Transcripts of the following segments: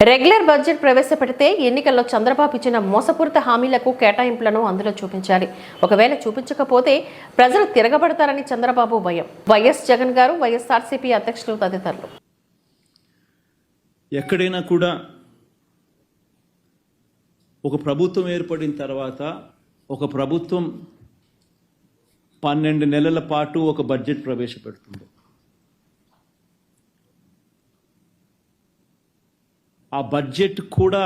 Regular budget ప్రవేశపెడితే ఎన్నికల్లో చంద్రబాబు ఇచ్చిన మోసపూరిత హామీలకు కేటాయింపులను అందులో చూపించాలి. ఒకవేళ చూపించకపోతే ప్రజలు తిరగబడతారని చంద్రబాబు భయం. వైఎస్ జగన్ గారు, వైఎస్ఆర్సీపీ అధ్యక్షులు తదితరులు. ఎక్కడైనా కూడా ఒక ప్రభుత్వం ఏర్పడిన తర్వాత ఒక ప్రభుత్వం 12 నెలల పాటు ఒక బడ్జెట్ ప్రవేశపెడుతుంది. ఆ బడ్జెట్ కూడా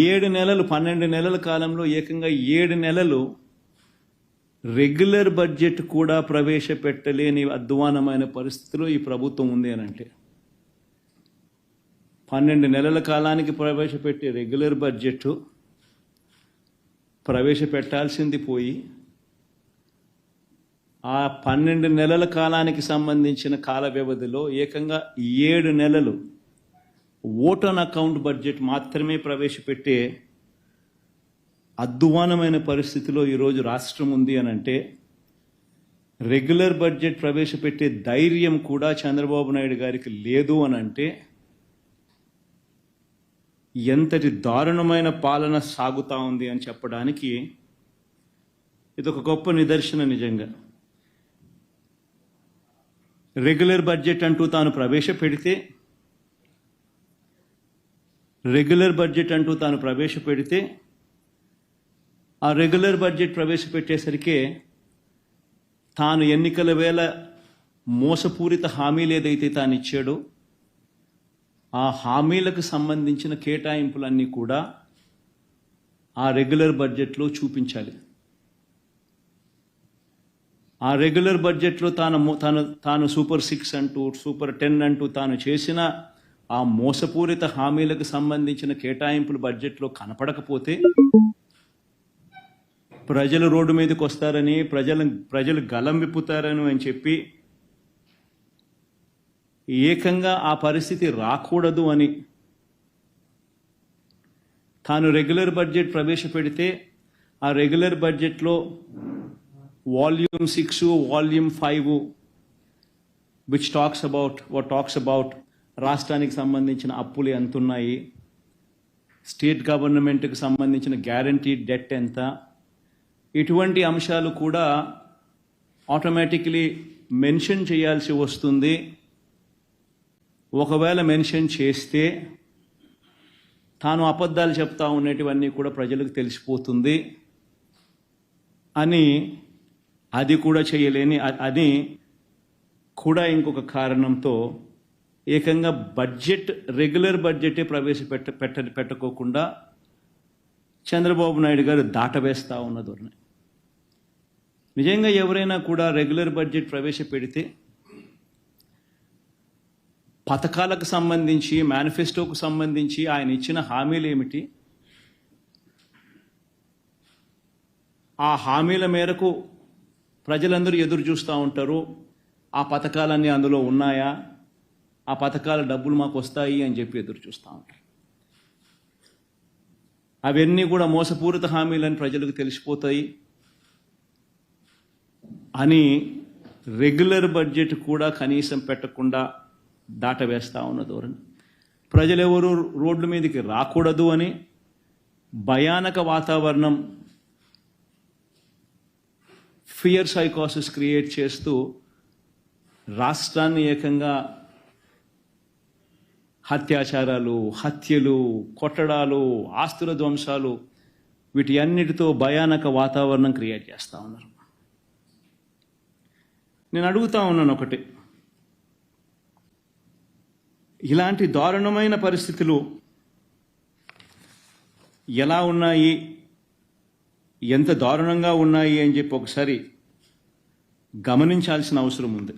7 నెలలు 12 నెలల కాలంలో ఏకంగా 7 నెలలు రెగ్యులర్ బడ్జెట్ కూడా ప్రవేశపెట్టలేని అధ్వానమైన పరిస్థితిలో ఈ ప్రభుత్వం ఉంది అని అంటే 12 నెలల కాలానికి ప్రవేశపెట్టే రెగ్యులర్ బడ్జెట్ ప్రవేశపెట్టాల్సింది పోయి ఆ 12 నెలల కాలానికి సంబంధించిన కాల వ్యవధిలో ఏకంగా 7 నెలలు ఓట్ ఆన్ అకౌంట్ బడ్జెట్ మాత్రమే ప్రవేశపెట్టే అధ్వానమైన పరిస్థితిలో ఈరోజు రాష్ట్రం ఉంది అని అంటే రెగ్యులర్ బడ్జెట్ ప్రవేశపెట్టే ధైర్యం కూడా చంద్రబాబు నాయుడు గారికి లేదు అని అంటే ఎంతటి దారుణమైన పాలన సాగుతూ ఉంది అని చెప్పడానికి ఇదొక గొప్ప నిదర్శన. నిజంగా రెగ్యులర్ బడ్జెట్ అంటూ తాను ప్రవేశపెడితే ఆ రెగ్యులర్ బడ్జెట్ ప్రవేశపెట్టేసరికి తాను ఎన్నికల వేళ మోసపూరిత హామీలు ఏదైతే తాను ఇచ్చాడో ఆ హామీలకు సంబంధించిన కేటాయింపులన్నీ కూడా ఆ రెగ్యులర్ బడ్జెట్లో చూపించాలి. ఆ రెగ్యులర్ బడ్జెట్లో తాను సూపర్ 6 అంటూ సూపర్ 10 అంటూ తాను చేసిన ఆ మోసపూరిత హామీలకు సంబంధించిన కేటాయింపులు బడ్జెట్లో కనపడకపోతే ప్రజలు రోడ్డు మీదకి వస్తారని ప్రజలు గలం విప్పుతారని అని చెప్పి ఏకంగా ఆ పరిస్థితి రాకూడదు అని తాను రెగ్యులర్ బడ్జెట్ ప్రవేశపెడితే ఆ రెగ్యులర్ బడ్జెట్లో volume 6, volume 5 which talks about రాష్ట్రానికి సంబంధించిన అప్పులు ఎంత ఉన్నాయి, స్టేట్ గవర్నమెంట్కి సంబంధించిన గ్యారంటీ డెట్ ఎంత, ఇటువంటి అంశాలు కూడా ఆటోమేటిక్లీ మెన్షన్ చేయాల్సి వస్తుంది. ఒకవేళ మెన్షన్ చేస్తే తాను అబద్ధాలు చెప్తా ఉన్నటివన్నీ కూడా ప్రజలకు తెలిసిపోతుంది అని అది కూడా చేయలేని అది కూడా ఇంకొక కారణంతో ఏకంగా రెగ్యులర్ బడ్జెటే పెట్టకోకుండా చంద్రబాబు నాయుడు గారు దాటవేస్తూ ఉన్న ధోరణి. నిజంగా ఎవరైనా కూడా రెగ్యులర్ బడ్జెట్ ప్రవేశపెడితే పథకాలకు సంబంధించి మేనిఫెస్టోకు సంబంధించి ఆయన ఇచ్చిన హామీలు ఏమిటి, ఆ హామీల మేరకు ప్రజలందరూ ఎదురు చూస్తూ ఉంటారు. ఆ పథకాలన్నీ అందులో ఉన్నాయా, ఆ పథకాల డబ్బులు మాకు వస్తాయి అని చెప్పి ఎదురు చూస్తూ ఉంటారు. అవన్నీ కూడా మోసపూరిత హామీలని ప్రజలకు తెలిసిపోతాయి అని రెగ్యులర్ బడ్జెట్ కూడా కనీసం పెట్టకుండా దాటవేస్తూ ఉన్న ధోరణి. ప్రజలెవరూ రోడ్ల మీదకి రాకూడదు అని భయానక వాతావరణం, ఫియర్ సైకోసిస్ క్రియేట్ చేస్తూ రాష్ట్రాన్ని ఏకంగా అత్యాచారాలు, హత్యలు, కొట్టడాలు, ఆస్తుల ధ్వంసాలు వీటి అన్నిటితో భయానక వాతావరణం క్రియేట్ చేస్తూ ఉన్నారు. నేను అడుగుతా ఉన్నాను ఒకటి, ఇలాంటి దారుణమైన పరిస్థితులు ఎలా ఉన్నాయి, ఎంత దారుణంగా ఉన్నాయి అని చెప్పి ఒకసారి గమనించాల్సిన అవసరం ఉంది.